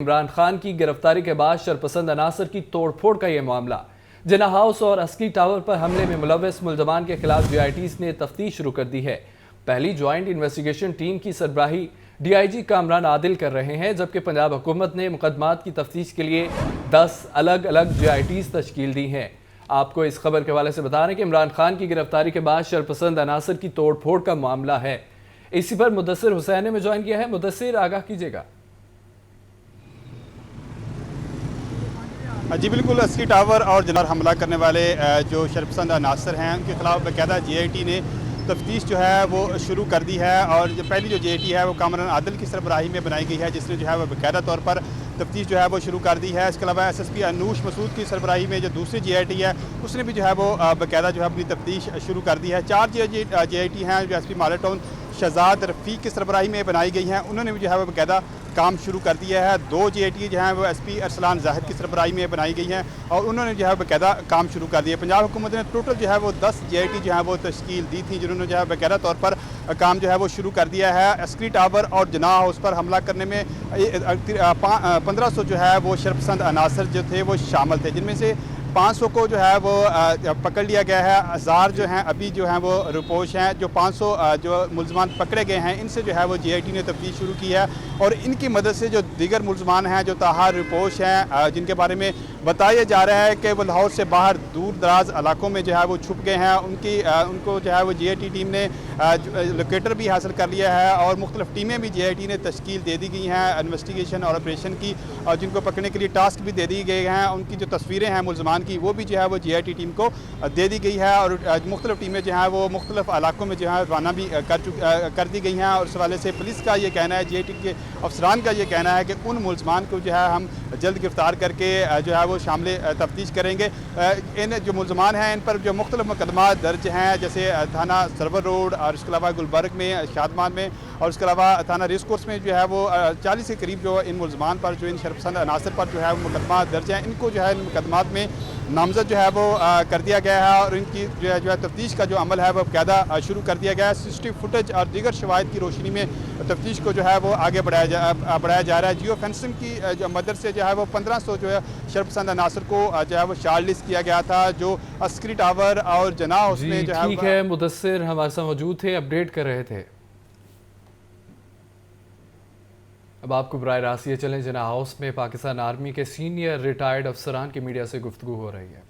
عمران خان کی گرفتاری کے بعد شرپسند عناصر کی توڑ پھوڑ کا یہ معاملہ جنا ہاؤس اور عسکری ٹاور پر حملے میں ملوث ملزمان کے خلاف جی آئی ٹیز نے تفتیش شروع کر دی ہے۔ پہلی جوائنٹ انویسٹیگیشن ٹیم کی سربراہی ڈی آئی جی کامران عادل کر رہے ہیں، جبکہ پنجاب حکومت نے مقدمات کی تفتیش کے لیے 10 الگ الگ جی آئی ٹیز تشکیل دی ہیں۔ آپ کو اس خبر کے حوالے سے بتا رہے ہیں کہ عمران خان کی گرفتاری کے بعد شرپسند عناصر کی توڑ پھوڑ کا معاملہ ہے۔ اسی پر مدثر حسین نے جوائن کیا ہے۔ مدثر، آگاہ کیجیے گا۔ جی بالکل، عسکری ٹاور اور جنار حملہ کرنے والے جو شرپسند عناصر ہیں ان کے خلاف باقاعدہ جی آئی ٹی نے تفتیش جو ہے وہ شروع کر دی ہے، اور پہلی جو جی آئی ٹی ہے وہ کامران عادل کی سربراہی میں بنائی گئی ہے، جس نے جو ہے وہ باقاعدہ طور پر تفتیش جو ہے وہ شروع کر دی ہے۔ اس کے علاوہ ایس ایس پی انوش مسعود کی سربراہی میں جو دوسری جی آئی ٹی ہے اس نے بھی جو ہے وہ باقاعدہ جو ہے اپنی تفتیش شروع کر دی ہے۔ 4 جی آئی ٹی ہیں جو ایس پی مالا ٹاؤن شہزاد رفیق کی سربراہی میں بنائی گئی ہیں، انہوں نے بھی جو ہے وہ باقاعدہ کام شروع کر دیا ہے۔ 2 جی آئی ٹی جو ہیں وہ ایس پی ارسلان زاہد کی سربراہی میں بنائی گئی ہیں اور انہوں نے جو ہے باقاعدہ کام شروع کر دیا۔ پنجاب حکومت نے ٹوٹل جو ہے وہ 10 جی آئی ٹی جو ہیں وہ تشکیل دی تھی، جنہوں نے جو ہے باقاعدہ طور پر کام جو ہے وہ شروع کر دیا ہے۔ عسکری ٹاور اور جناح ہاؤس پر حملہ کرنے میں 1500 جو ہے وہ شرپسند عناصر جو تھے وہ شامل تھے، جن میں سے 500 کو جو ہے وہ پکڑ لیا گیا ہے۔ 1000 جو ہیں ابھی جو ہیں وہ رپوش ہیں۔ جو 500 جو ملزمان پکڑے گئے ہیں ان سے جو ہے وہ جی آئی ٹی نے تفتیش شروع کی ہے، اور ان کی مدد سے جو دیگر ملزمان ہیں جو تاحال رپوش ہیں، جن کے بارے میں بتایا جا رہا ہے کہ وہ لاہور سے باہر دور دراز علاقوں میں جو ہے وہ چھپ گئے ہیں، ان کو جو ہے وہ جی آئی ٹی ٹیم نے لوکیٹر بھی حاصل کر لیا ہے، اور مختلف ٹیمیں بھی جی آئی ٹی نے تشکیل دے دی گئی ہیں انویسٹیگیشن اور آپریشن کی، اور جن کو پکڑنے کے لیے ٹاسک بھی دے دی گئے ہیں۔ ان کی جو تصویریں ہیں ملزمان کی وہ بھی جو ہے وہ جی آئی ٹی ٹیم کو دے دی گئی ہے، اور مختلف ٹیمیں جو ہیں وہ مختلف علاقوں میں جو ہے روانہ بھی کر دی گئی ہیں، اور اس حوالے سے پولیس کا یہ کہنا ہے، جی آئی ٹی کے افسران کا یہ کہنا ہے کہ ان ملزمان کو جو ہے ہم جلد گرفتار کر کے جو ہے وہ شامل تفتیش کریں گے۔ ان جو ملزمان ہیں ان پر جو مختلف مقدمات درج ہیں، جیسے تھانہ سرور روڈ اور اس کے علاوہ گلبرگ میں، شادمان میں، اور اس کے علاوہ تھانہ ریس کورس میں جو ہے وہ 40 کے قریب جو ان ملزمان پر، جو ان شرپسند عناصر پر جو ہے وہ مقدمات درج ہیں، ان کو جو ہے ان مقدمات میں نامزد جو ہے وہ کر دیا گیا ہے، اور ان کی جو ہے تفتیش کا جو عمل ہے وہ باقاعدہ شروع کر دیا گیا ہے۔ سی سی ٹی وی فوٹیج اور دیگر شواہد کی روشنی میں تفتیش کو جو ہے وہ آگے بڑھایا جا رہا ہے۔ جیو فینسنگ کی جو مدد سے جو ہے وہ 1500 جو ہے شرپسند عناصر کو جو ہے وہ شارٹ لسٹ کیا گیا تھا، جو عسکری ٹاور اور جناح ہاؤس میں جو ہے۔ ٹھیک ہے، مدثر ہمارے ساتھ موجود تھے، اپڈیٹ کر رہے تھے۔ اب آپ کو براہ راست یہ چلیں، جناح ہاؤس میں پاکستان آرمی کے سینئر ریٹائرڈ افسران کی میڈیا سے گفتگو ہو رہی ہے،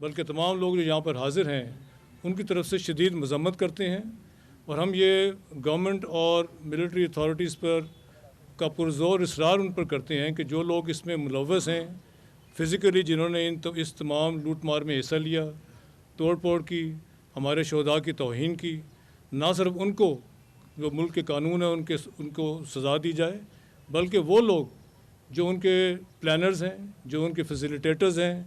بلکہ تمام لوگ جو یہاں پر حاضر ہیں ان کی طرف سے شدید مذمت کرتے ہیں، اور ہم یہ گورنمنٹ اور ملٹری اتھارٹیز پر کا پرزور اصرار ان پر کرتے ہیں کہ جو لوگ اس میں ملوث ہیں فزیکلی، جنہوں نے اس تمام لوٹ مار میں حصہ لیا، توڑ پھوڑ کی، ہمارے شہداء کی توہین کی، نہ صرف ان کو جو ملک کے قانون ہے ان کو سزا دی جائے، بلکہ وہ لوگ جو ان کے پلانرز ہیں، جو ان کے فیسیلیٹیٹرز ہیں،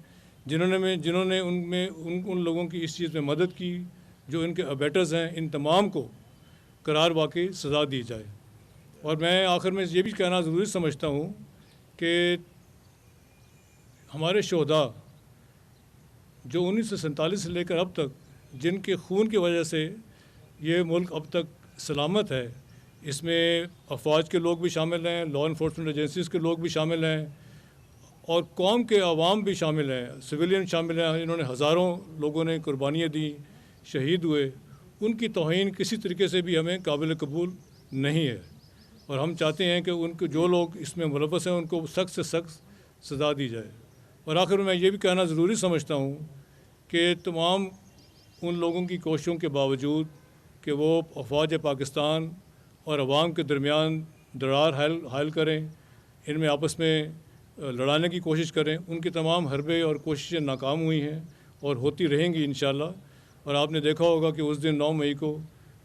جنہوں نے ان لوگوں کی اس چیز میں مدد کی، جو ان کے ابیٹرز ہیں، ان تمام کو قرار واقعی سزا دی جائے۔ اور میں آخر میں یہ بھی کہنا ضروری سمجھتا ہوں کہ ہمارے شہداء جو 1947 سے لے کر اب تک، جن کے خون کی وجہ سے یہ ملک اب تک سلامت ہے، اس میں افواج کے لوگ بھی شامل ہیں، لا انفورسمنٹ ایجنسیز کے لوگ بھی شامل ہیں، اور قوم کے عوام بھی شامل ہیں، سویلین شامل ہیں، انہوں نے ہزاروں لوگوں نے قربانیاں دیں، شہید ہوئے، ان کی توہین کسی طریقے سے بھی ہمیں قابل قبول نہیں ہے، اور ہم چاہتے ہیں کہ ان کو جو لوگ اس میں ملوث ہیں ان کو سخت سے سخت سزا دی جائے۔ اور آخر میں یہ بھی کہنا ضروری سمجھتا ہوں کہ تمام ان لوگوں کی کوششوں کے باوجود کہ وہ افواج پاکستان اور عوام کے درمیان درار حائل کریں، ان میں آپس میں لڑانے کی کوشش کریں، ان کی تمام حربے اور کوششیں ناکام ہوئی ہیں اور ہوتی رہیں گی انشاءاللہ۔ اور آپ نے دیکھا ہوگا کہ اس دن 9 مئی کو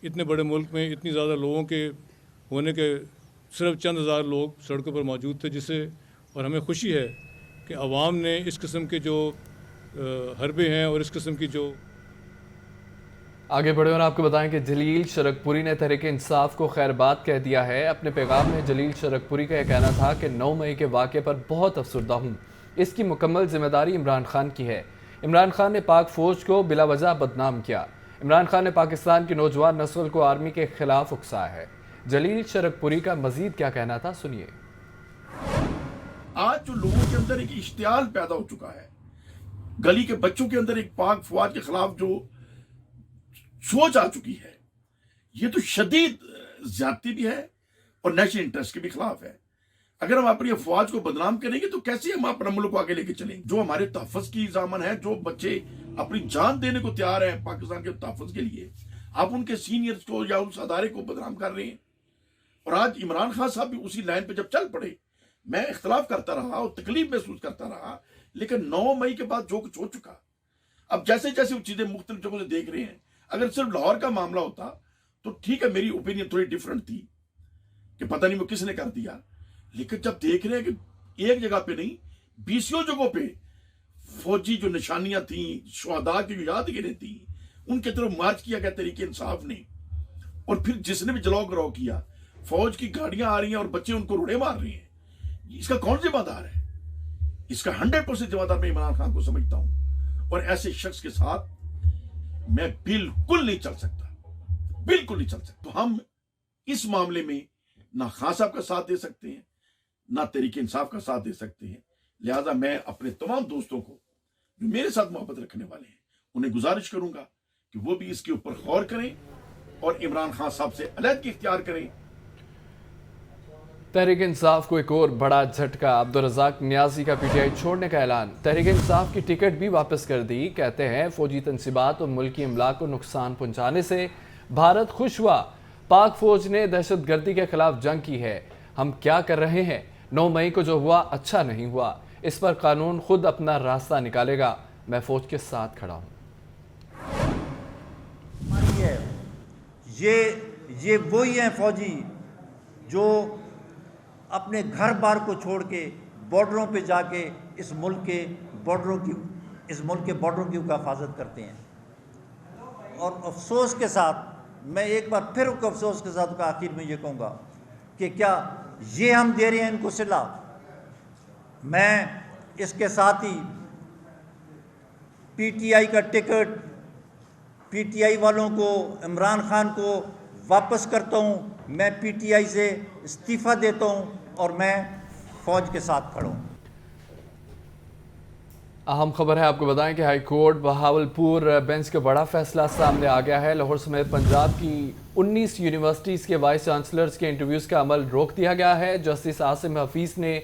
اتنے بڑے ملک میں اتنی زیادہ لوگوں کے ہونے کے صرف چند ہزار لوگ سڑکوں پر موجود تھے، اور ہمیں خوشی ہے کہ عوام نے اس قسم کے جو حربے ہیں اور اس قسم کی جو آگے بڑھے اور آپ کو بتائیں کہ جلیل شرک پوری نے تحریک انصاف کو خیر بات کہہ دیا ہے۔ اپنے پیغام میں جلیل شرک پوری کا یہ کہنا تھا کہ 9 مئی کے واقعے پر بہت افسردہ ہوں، اس کی مکمل ذمہ داری عمران خان کی ہے۔ عمران خان نے پاک فوج کو بلا وجہ بدنام کیا۔ عمران خان نے پاکستان کی نوجوان نسل کو آرمی کے خلاف اکسایا ہے۔ جلیل شرک پوری کا مزید کیا کہنا تھا، سنیے۔ آج جو لوگوں کے اندر ایک اشتعال پیدا ہو چکا ہے، گلی کے بچوں کے اندر ایک پاک فوج کے خلاف جو سوچ آ چکی ہے، یہ تو شدید زیادتی بھی ہے اور نیشنل انٹرسٹ کے بھی خلاف ہے۔ اگر ہم اپنی افواج کو بدنام کریں گے تو کیسے ہم اپنا ملک کو آگے لے کے چلیں گے؟ جو ہمارے تحفظ کی ضامن ہے، جو بچے اپنی جان دینے کو تیار ہیں پاکستان کے تحفظ کے لیے، آپ ان کے سینئرز کو یا اس ادارے کو بدنام کر رہے ہیں۔ اور آج عمران خان صاحب بھی اسی لائن پہ جب چل پڑے، میں اختلاف کرتا رہا اور تکلیف محسوس کرتا رہا، لیکن 9 مئی کے بعد جو کچھ ہو چکا، اب جیسے جیسے وہ چیزیں مختلف جگہوں سے دیکھ رہے ہیں، اگر صرف لاہور کا معاملہ ہوتا تو ٹھیک ہے، میری اوپینین تھوڑی ڈیفرنٹ تھی کہ پتہ نہیں وہ کس نے کر دیا، لیکن جب دیکھ رہے ہیں کہ ایک جگہ پہ نہیں 20 جگہوں پہ فوجی جو نشانیاں تھیں، شہداء کی جو یادگاریں تھیں، ان کی طرف مارچ کیا گیا تحریک انصاف نے، اور پھر جس نے بھی جلاؤ گراؤ کیا، فوج کی گاڑیاں آ رہی ہیں اور بچے ان کو روڑے مار رہے ہیں، اس کا کون ذمہ دار ہے؟ اس کا 100% ذمہ دار میں عمران خان کو سمجھتا ہوں، اور ایسے شخص کے ساتھ میں بالکل نہیں چل سکتا، بالکل نہیں چل سکتا۔ تو ہم اس معاملے میں نہ خان صاحب کا ساتھ دے سکتے ہیں، نہ تحریک انصاف کا ساتھ دے سکتے ہیں، لہٰذا میں اپنے تمام دوستوں کو جو میرے ساتھ محبت رکھنے والے ہیں انہیں گزارش کروں گا کہ وہ بھی اس کے اوپر غور کریں اور عمران خان صاحب سے علیحدگی اختیار کریں۔ تحریک انصاف کو ایک اور بڑا جھٹکا، عبدالرزاق نیازی کا پی ٹی آئی چھوڑنے کا اعلان، تحریک انصاف کی ٹکٹ بھی واپس کر دی، کہتے ہیں فوجی تنصیبات اور ملکی املاک کو نقصان پہنچانے سے بھارت خوش ہوا، پاک فوج نے دہشت گردی کے خلاف جنگ کی ہے، ہم کیا کر رہے ہیں؟ 9 مئی کو جو ہوا اچھا نہیں ہوا، اس پر قانون خود اپنا راستہ نکالے گا، میں فوج کے ساتھ کھڑا ہوں۔ یہ وہی ہیں فوجی جو اپنے گھر بار کو چھوڑ کے بارڈروں پہ جا کے اس ملک کے بارڈروں کی حفاظت کرتے ہیں۔ اور افسوس کے ساتھ میں ایک بار پھر افسوس کے ساتھ آخر میں یہ کہوں گا کہ کیا یہ ہم دے رہے ہیں ان کو صلہ؟ میں اس کے ساتھ ہی پی ٹی آئی کا ٹکٹ پی ٹی آئی والوں کو، عمران خان کو واپس کرتا ہوں، میں پی ٹی آئی سے استعفیٰ دیتا ہوں اور میں فوج کے ساتھ کھڑا ہوں۔ اہم خبر ہے، آپ کو بتائیں کہ ہائی کورٹ بہاولپور بینچ کا بڑا فیصلہ سامنے آ گیا ہے۔ لاہور سمیت پنجاب کی 19 یونیورسٹیز کے وائس چانسلرز کے انٹرویوز کا عمل روک دیا گیا ہے۔ جسٹس عاصم حفیظ نے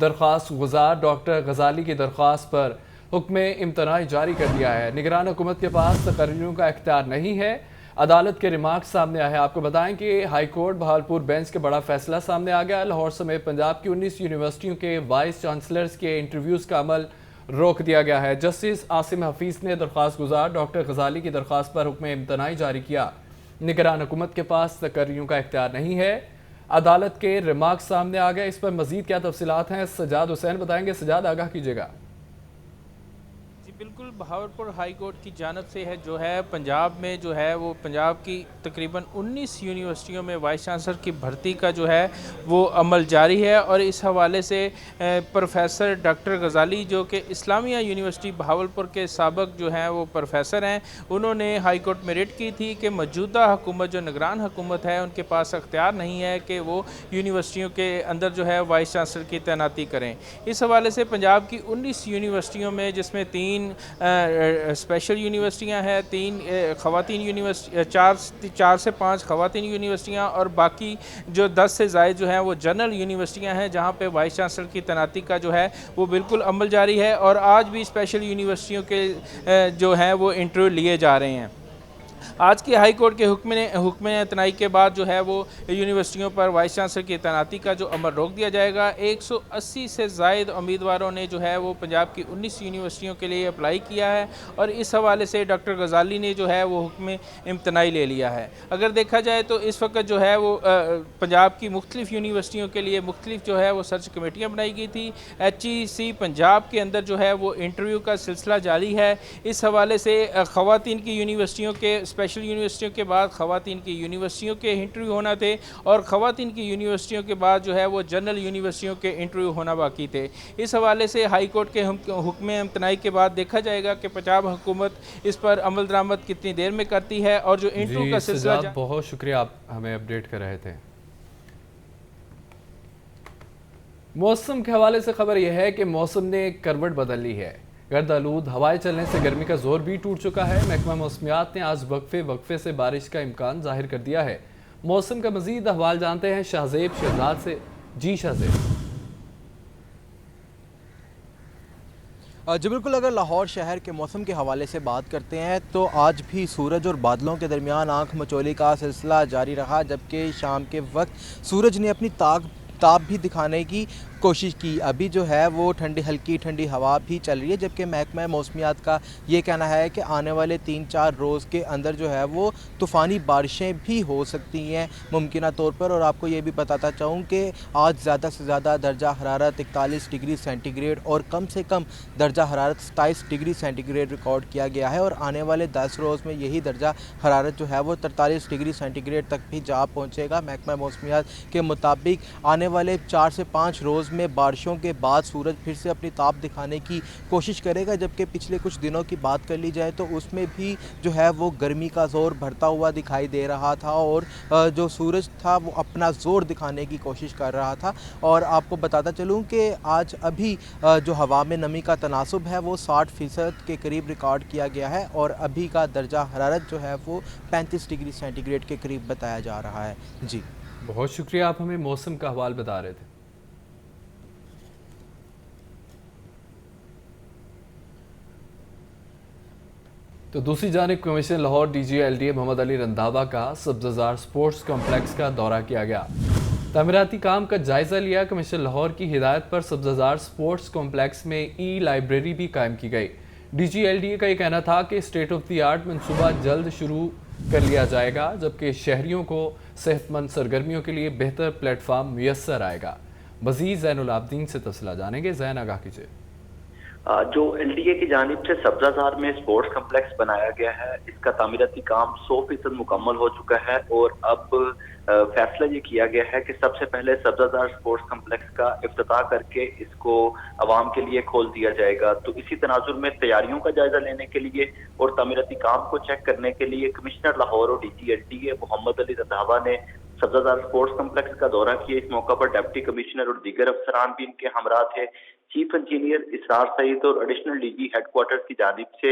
درخواست گزار ڈاکٹر غزالی کی درخواست پر حکم امتناعی جاری کر دیا ہے۔ نگران حکومت کے پاس تقرریوں کا اختیار نہیں ہے، عدالت کے ریمارک سامنے آئے ہیں۔ آپ کو بتائیں کہ ہائی کورٹ بہاولپور بینچ کا بڑا فیصلہ سامنے آ گیا۔ لاہور سمیت پنجاب کی 19 یونیورسٹیوں کے وائس چانسلرز کے انٹرویوز کا عمل روک دیا گیا ہے۔ جسٹس عاصم حفیظ نے درخواست گزار ڈاکٹر غزالی کی درخواست پر حکم امتناعی جاری کیا۔ نگران حکومت کے پاس تقرریوں کا اختیار نہیں ہے، عدالت کے ریمارک سامنے آ گئے۔ اس پر مزید کیا تفصیلات ہیں سجاد حسین بتائیں گے۔ سجاد، آگاہ کیجیے گا۔ بالکل، بہاولپور ہائی کورٹ کی جانب سے جو ہے پنجاب میں جو ہے وہ پنجاب کی تقریباً 19 یونیورسٹیوں میں وائس چانسلر کی بھرتی کا جو ہے وہ عمل جاری ہے، اور اس حوالے سے پروفیسر ڈاکٹر غزالی جو کہ اسلامیہ یونیورسٹی بہاولپور کے سابق جو ہیں وہ پروفیسر ہیں، انہوں نے ہائی کورٹ میں ریٹ کی تھی کہ موجودہ حکومت جو نگران حکومت ہے ان کے پاس اختیار نہیں ہے کہ وہ یونیورسٹیوں کے اندر جو ہے وائس چانسلر کی تعیناتی کریں۔ اس حوالے سے پنجاب کی 19 یونیورسٹیوں میں، جس میں 3 اسپیشل یونیورسٹیاں ہیں، 3 خواتین یونیورسٹی، 4 سے 5 خواتین یونیورسٹیاں، اور باقی جو 10 سے زائد جو ہیں وہ جنرل یونیورسٹیاں ہیں جہاں پہ وائس چانسلر کی تعیناتی کا جو ہے وہ بالکل عمل جاری ہے، اور آج بھی اسپیشل یونیورسٹیوں کے جو ہیں وہ انٹرویو لیے جا رہے ہیں۔ آج کی ہائی کورٹ کے حکم امتناعی کے بعد جو ہے وہ یونیورسٹیوں پر وائس چانسلر کی تعیناتی کا جو عمل روک دیا جائے گا۔ 180 سے زائد امیدواروں نے جو ہے وہ پنجاب کی 19 یونیورسٹیوں کے لیے اپلائی کیا ہے، اور اس حوالے سے ڈاکٹر غزالی نے جو ہے وہ حکم امتناعی لے لیا ہے۔ اگر دیکھا جائے تو اس وقت جو ہے وہ پنجاب کی مختلف یونیورسٹیوں کے لیے مختلف جو ہے وہ سرچ کمیٹیاں بنائی گئی تھی۔ HEC پنجاب کے اندر جو ہے وہ انٹرویو کا سلسلہ جاری ہے۔ اس حوالے سے خواتین کی یونیورسٹیوں کے اسپیشل یونیورسٹیوں کے بعد خواتین کی یونیورسٹیوں کے انٹرویو ہونا تھے، اور خواتین کی یونیورسٹیوں کے بعد جو ہے وہ جنرل یونیورسٹیوں کے انٹرویو ہونا باقی تھے۔ اس حوالے سے ہائی کورٹ کے حکم امتناعی کے بعد دیکھا جائے گا کہ پنجاب حکومت اس پر عمل درآمد کتنی دیر میں کرتی ہے، اور جو انٹرویو کا سلسلہ بہت شکریہ، آپ ہمیں اپڈیٹ کر رہے تھے۔ मौसम के हवाले से खबर यह है कि मौसम ने करवट बदल ली है। गर्द आलूद हवाएं चलने से गर्मी का जोर भी टूट चुका है। महकमा मौसमियात ने आज वक्फे से बारिश का इम्कान जाहिर कर दिया है। मौसम का मजीद अहवाल जानते हैं शाहजेब शहजाद से। जी शाहजेब। जी बिल्कुल, अगर लाहौर शहर के मौसम के हवाले से बात करते हैं तो आज भी सूरज और बादलों के दरमियान आंख मचोली का सिलसिला जारी रहा, जबकि शाम के वक्त सूरज ने अपनी ताप भी दिखाने की कोशिश की। अभी जो है वो हल्की ठंडी हवा भी चल रही है, जबकि महकमा मौसमियात का ये कहना है कि आने वाले 3-4 रोज़ के अंदर जो है वो तूफ़ानी बारिशें भी हो सकती हैं मुमकिन तौर पर। और आपको ये भी बताता चाहूँ कि आज ज़्यादा से ज़्यादा दर्जा हरारत 41 डिग्री सेंटीग्रेड और कम से कम दर्जा हरारत 27 डिग्री सेंटीग्रेड रिकॉर्ड किया गया है। और आने वाले 10 रोज़ में यही दर्जा हरारत जो है वो 43 डिग्री सेंटीग्रेड तक भी जा पहुँचेगा। महकमा मौसमियात के मुताबिक आने वाले 4 से 5 रोज़ में बारिशों के बाद सूरज फिर से अपनी ताप दिखाने की कोशिश करेगा, जबकि पिछले कुछ दिनों की बात कर ली जाए तो उसमें भी जो है वो गर्मी का ज़ोर बढ़ता हुआ दिखाई दे रहा था और जो सूरज था वो अपना ज़ोर दिखाने की कोशिश कर रहा था। और आपको बताता चलूँ कि आज अभी जो हवा में नमी का तनासुब है वो 60% के करीब रिकॉर्ड किया गया है और अभी का दर्जा हरारत जो है वो 35 डिग्री सेंटीग्रेड के करीब बताया जा रहा है। जी बहुत शुक्रिया, आप हमें मौसम का अहवाल बता रहे थे। तो दूसरी जानिब कमिश्नर लाहौर DG/LDA मोहम्मद अली रंधावा का सब्ज़ाज़ार स्पोर्ट्स कॉम्प्लेक्स का दौरा किया गया। तामीराती काम का जायज़ा लिया। कमिश्नर लाहौर की हिदायत पर सब्ज़ाज़ार स्पोर्ट्स कॉम्प्लेक्स में लाइब्रेरी भी कायम की गई। DG/LDA का ये कहना था कि स्टेट ऑफ द आर्ट मनसूबा जल्द शुरू कर लिया जाएगा, जबकि शहरियों को सेहतमंद सरगर्मियों के लिए बेहतर प्लेटफार्म मुयस्सर आएगा। मज़ीद ज़ैनुल आबदीन से तफसीलात जानेंगे। ज़ैन, आगाह कीजिए। जो LDA की जानिब से सब्ज़ाज़ार में स्पोर्ट्स कम्प्लेक्स बनाया गया है, इसका तामीराती काम 100% मुकम्मल हो चुका है और अब फैसला ये किया गया है कि सबसे पहले सब्ज़ाज़ार स्पोर्ट्स कम्प्लेक्स का इफ्तिताह करके इसको आवाम के लिए खोल दिया जाएगा। तो इसी तनाजुर में तैयारियों का जायजा लेने के लिए और तामीराती काम को चेक करने के लिए कमिश्नर लाहौर और DG/LDA मोहम्मद अली रंधावा ने सब्ज़ाज़ार स्पोर्ट्स कम्प्लेक्स का दौरा किया। इस मौका पर डिप्टी कमिश्नर और दीगर अफसरान भी इनके हमरा थे। चीफ इंजीनियर इसरार सईद और एडिशनल DG हेडक्वार्टर्स की जानिब से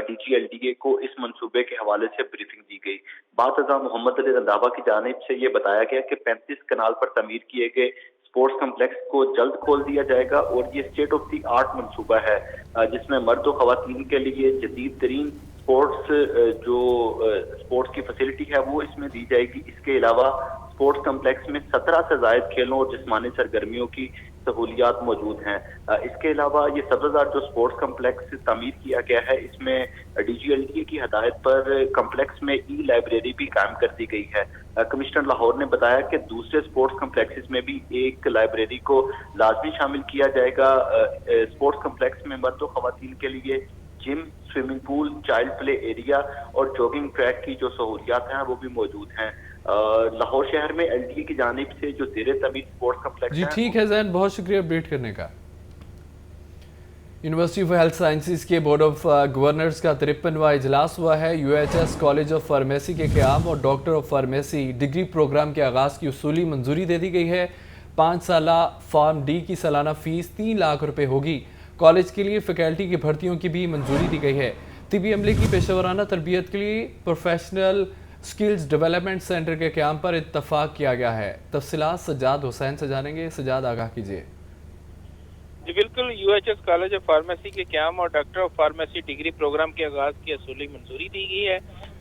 DG/LDA को इस मंसूबे के हवाले से ब्रीफिंग दी गई। बातज़ा मोहम्मद अली रंधावा की जानिब से ये बताया गया कि 35 कनाल पर तमीर किए गए स्पोर्ट्स कम्प्लेक्स को जल्द खोल दिया जाएगा और ये स्टेट ऑफ द आर्ट मंसूबा है, जिसमें मर्द और ख़वातीन के लिए जदीद तरीन स्पोर्ट्स की फैसिलिटी है वो इसमें दी जाएगी। इसके अलावा स्पोर्ट्स कम्प्लेक्स में 17 से ज़ायद खेलों और जिस्मानी सरगर्मियों की सहूलियात मौजूद हैं। इसके अलावा ये सब्ज़ाज़ार जो स्पोर्ट्स कम्प्लेक्स तामीर किया गया है, इसमें DG/LDA की हदायत पर कम्प्लेक्स में लाइब्रेरी भी कायम कर दी गई है। कमिश्नर लाहौर ने बताया कि दूसरे स्पोर्ट्स कम्प्लेक्सेस में भी एक लाइब्रेरी को लाजमी शामिल किया जाएगा। स्पोर्ट्स कम्प्लेक्स में मर्द और ख़वातीन के लिए gym, swimming pool, child play area और जॉगिंग ट्रैक की जो सहूलियात हैं वो भी मौजूद हैं। लाहौर शहर में LDA की जानिब से जो ज़ेरे तमीर स्पोर्ट्स कम्प्लेक्स जी ठीक है ज़ैन, बहुत शुक्रिया अपडेट करने का। यूनिवर्सिटी ऑफ हेल्थ साइंसेज के बोर्ड ऑफ गवर्नर्स का 53वां इजलास हुआ है। UHS कॉलेज ऑफ फार्मेसी के क़याम और doctor of pharmacy degree program के आगाज़ की उसूली मंजूरी दे दी गई है। 5 साला फॉर्म D की सालाना फ़ीस 3 लाख रुपये होगी। कॉलेज के लिए फैकल्टी की भर्तियों की भी मंजूरी दी गई है। तिबी अमले की पेशेवराना तरबियत के लिए प्रोफेशनल स्किल्स डेवलपमेंट सेंटर के क़याम पर इत्तफाक किया गया है। तफसीलात सज्जाद हुसैन से जानेंगे। सज्जाद, आगाह कीजिए। जी बिल्कुल, UHS कॉलेज ऑफ फार्मेसी के क़याम और doctor of pharmacy degree program के आगाज़ की असूली मंजूरी दी गई है।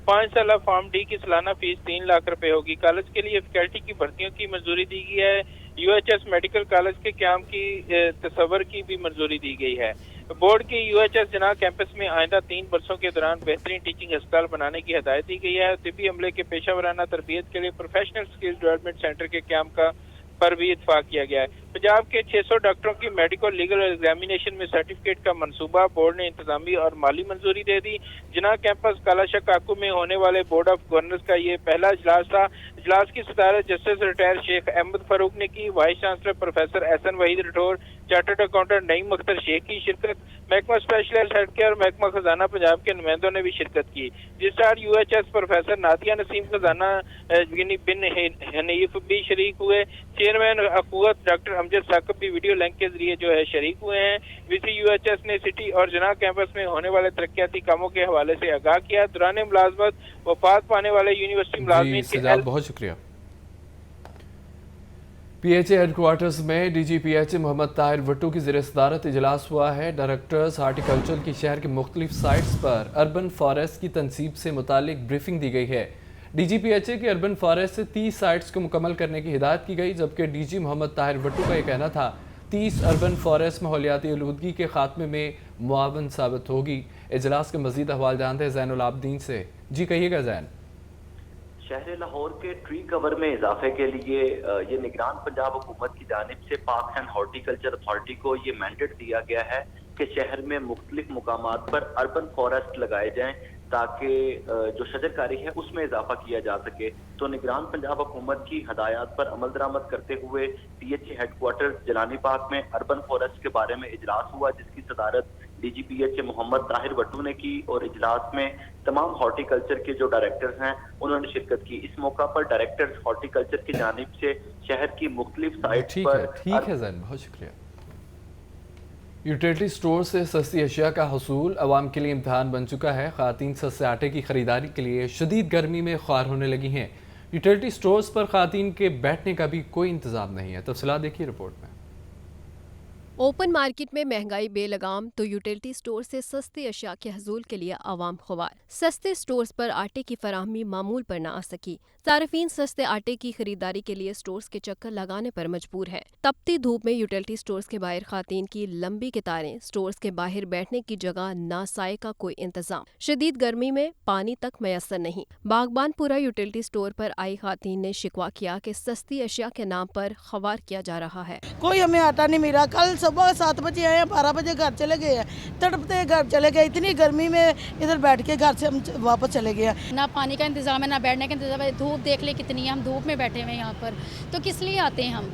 5 साला फॉर्म D की सालाना फीस 3 लाख रुपए होगी। कॉलेज के लिए फैकल्टी की भर्तियों की मंजूरी दी गई है। UHS मेडिकल कॉलेज के क़याम की तस्वर की भी मंजूरी दी गई है। बोर्ड की UHS जना कैंपस में आइंदा 3 बरसों के दौरान बेहतरीन टीचिंग अस्पताल बनाने की हिदायत दी गई है। तिबी अमले के पेशा वराना तरबियत के लिए प्रोफेशनल स्किल डेवलपमेंट सेंटर के क़याम का पर भी इत्फाक किया गया है। पंजाब के 600 डॉक्टरों की मेडिकल लीगल एग्जामिनेशन में सर्टिफिकेट का मंसूबा बोर्ड ने इंतजामी और माली मंजूरी दे दी। जना कैंपस कालाशाह काकू में होने वाले बोर्ड ऑफ गवर्नर्स का ये पहला इजलास था। इजलास की सदारत जस्टिस रिटायर शेख अहमद फारूक ने की। Vice chancellor professor Ehsan Waheed Rathore, chartered accountant Naeem Akhtar Sheikh की शिरकत, महकमा स्पेशलाइज्ड हेल्थ केयर और महकमा खजाना पंजाब के नुमाइंदों ने भी शिरकत की। Registrar UHS professor Nadia Naseem खजाना बिन हनीफ भी शरीक हुए। चेयरमैन हकूकत डॉक्टर अमजद साकब भी वीडियो लिंक के जरिए जो है शरीक हुए हैं। VC UHS ने सिटी और जना कैंपस में होने वाले तरक्याती कामों के हवाले से आगाह किया। दौरान मुलाजमत वफात पाने वाले यूनिवर्सिटी मुलाजमीन के बहुत शुक्रिया। PHA हेडक्वार्टर्स में DG-PHA मोहम्मद ताहिर भट्टू की ज़ेर सदारत इजलास हुआ है। डायरेक्टर्स हार्टिकल्चर की शहर के मुख्तलिफ साइट्स पर अर्बन फॉरेस्ट की तनसीब से मुतालिक ब्रीफिंग दी गई है। DG-PHA के अर्बन फॉरेस्ट से 30 साइट्स को मुकम्मल करने की हिदायत की गई, जबकि DG मोहम्मद ताहिर भट्टू का यह कहना था 30 अर्बन फॉरेस्ट माहौलियाती आलूदगी के खात्मे में मुआवन साबित होगी। इजलास के मज़ीद अहवाल जानते हैं ज़ैनुल आबदीन से। जी कहिएगा ज़ैन। शहर लाहौर के ट्री कवर में इजाफे के लिए ये निगरान पंजाब हुकूमत की जानिब से पार्क एंड हॉर्टिकल्चर अथॉरिटी को ये मैंडेट दिया गया है कि शहर में मुख्तलिफ मुकामात पर अर्बन फॉरेस्ट लगाए जाएं ताकि जो शजरकारी है उसमें इजाफा किया जा सके। तो निगरान पंजाब हुकूमत की हदायत पर अमल दरामद करते हुए PHA हेडक्वार्टर जलानी पार्क में अर्बन फॉरेस्ट के बारे में इजलास हुआ, जिसकी सदारत DG-PHA मोहम्मद ताहिर भट्टू ने की और इजलास में तमाम हॉर्टिकल्चर के जो डायरेक्टर्स हैं उन्होंने शिरकत की। इस मौका पर डायरेक्टर्स हॉर्टिकल्चर की जानिब से शहर की मुख्तलिफ साइट्स पर ठीक है ज़ैन, बहुत शुक्रिया। यूटिलिटी स्टोर से सस्ती अशिया का हसूल अवाम के लिए इम्तहान बन चुका है। ख़वातीन सस्ते आटे की ख़रीदारी के लिए शदीद गर्मी में ख्वार होने लगी हैं। यूटिलिटी स्टोर्स पर ख़वातीन के बैठने का भी कोई इंतज़ाम नहीं है। तफसीलात देखिए रिपोर्ट में। ओपन मार्केट में महंगाई बेलगाम तो यूटिलिटी स्टोर से सस्ते अशिया के हसूल के लिए आवाम ख्वार। सस्ते स्टोर्स पर आटे की फराहमी मामूल पर न आ सकी। सार्फिन सस्ते आटे की खरीदारी के लिए स्टोर्स के चक्कर लगाने पर मजबूर है। तपती धूप में यूटिलिटी स्टोर्स के बाहर खातीन की लंबी कतारें, स्टोर्स के बाहर बैठने की जगह ना, साए का कोई इंतजाम, शदीद गर्मी में पानी तक मैसर नहीं। बागबानपुरा यूटिलिटी स्टोर पर आई खातीन ने शिकवा किया कि सस्ती अशिया के नाम पर ख्वार किया जा रहा है। कोई हमें आटा नहीं मिला। कल सुबह 7 बजे आए हैं, 12 बजे घर चले गए हैं, तड़पते घर चले गए। इतनी गर्मी में इधर बैठ के घर से हम वापस चले गए। ना पानी का इंतजाम है, ना बैठने का इंतजाम है। धूप देख ले कितनी है, हम धूप में बैठे हुए हैं यहाँ पर। तो किस लिए आते हैं हम?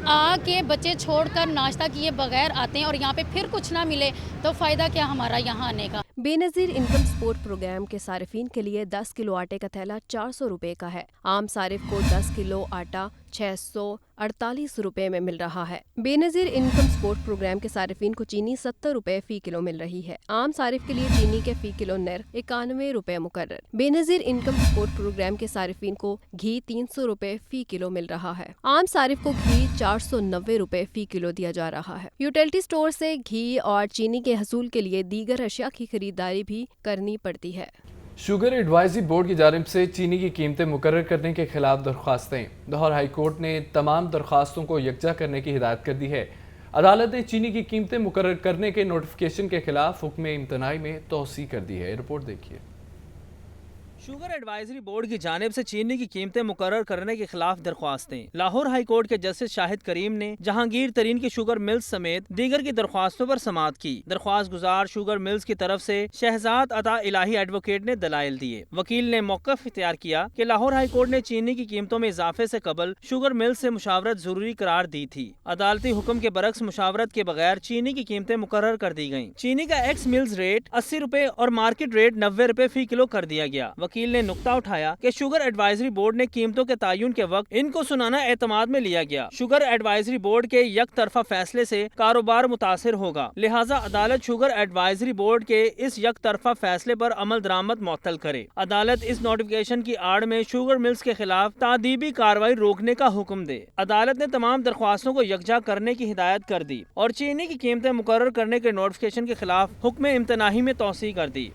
आके बच्चे छोड़कर नाश्ता किए बगैर आते हैं और यहाँ पे फिर कुछ ना मिले तो फ़ायदा क्या हमारा यहाँ आने का। बेनज़ीर इनकम सपोर्ट प्रोग्राम के सारिफिन के लिए 10 किलो आटे का थैला 400 रुपये का है। आम सारिफ को 10 किलो आटा 648 रुपये में मिल रहा है। बेनज़ीर इनकम सपोर्ट प्रोग्राम के सारिफिन को चीनी 70 रुपये फ़ी किलो मिल रही है। आम सारिफ के लिए चीनी के फ़ी किलो नर्ख 91 रुपये मुकर्रर। बेनज़ीर इनकम सपोर्ट प्रोग्राम के सारिफिन को घी 300 रुपये फ़ी किलो मिल रहा है। आम सारिफ को घी 490 रुपये फ़ी किलो दिया जा रहा है। यूटिलिटी स्टोर से घी और चीनी के हसूल के लिए दीगर अशिया की खरीदारी भी करनी पड़ती है। शुगर एडवाइजरी बोर्ड की जानिब से चीनी की कीमतें मुकर्रर करने के खिलाफ दरख्वास्तें। लाहौर हाई कोर्ट ने तमाम दरख्वास्तों को यकजा करने की हिदायत कर दी है। अदालत ने चीनी की कीमतें मुकर्रर करने के नोटिफिकेशन के खिलाफ हुक्म इम्तनाई में तौसी कर दी है। रिपोर्ट देखिए। शुगर एडवाइजरी बोर्ड की जानिब से चीनी की कीमतें मुकर्रर करने के खिलाफ दरख्वास्तें। लाहौर हाई कोर्ट के जस्टिस शाहिद करीम ने जहांगीर तरीन की शुगर मिल्स समेत दीगर की दरख्वास्तों पर समाअत की। दरख्वास्त गुजार शुगर मिल्स की तरफ से शहजाद अता इलाही एडवोकेट ने दलाइल दिए। वकील ने मौक़िफ़ इख्तियार किया कि लाहौर हाई कोर्ट ने चीनी की कीमतों में इजाफे से कबल शुगर मिल्स से मुशावरत जरूरी करार दी थी। अदालती हुक्म के बरक्स मुशावरत के बगैर चीनी की कीमतें मुकर्रर कर दी गयी। चीनी का एक्स मिल्स रेट 80 रुपए और मार्केट रेट 90 रुपए फी किलो कर दिया गया। वकील ने नुक्ता उठाया कि शुगर एडवाइजरी बोर्ड ने कीमतों के तायुन के वक्त इनको सुनाना एतमाद में लिया गया। शुगर एडवाइजरी बोर्ड के एक तरफा फैसले से कारोबार मुतासिर होगा, लिहाजा अदालत शुगर एडवाइजरी बोर्ड के इस एक तरफा फैसले पर अमल दरामद मुअत्तल करे। अदालत इस नोटिफिकेशन की आड़ में शुगर मिल्स के खिलाफ तादीबी कार्रवाई रोकने का हुक्म दे। अदालत ने तमाम दरख्वास्तों को यकजा करने की हिदायत कर दी और चीनी की कीमतें मुकर्रर करने के नोटिफिकेशन के खिलाफ हुक्म इम्तनाही में तौसी कर दी।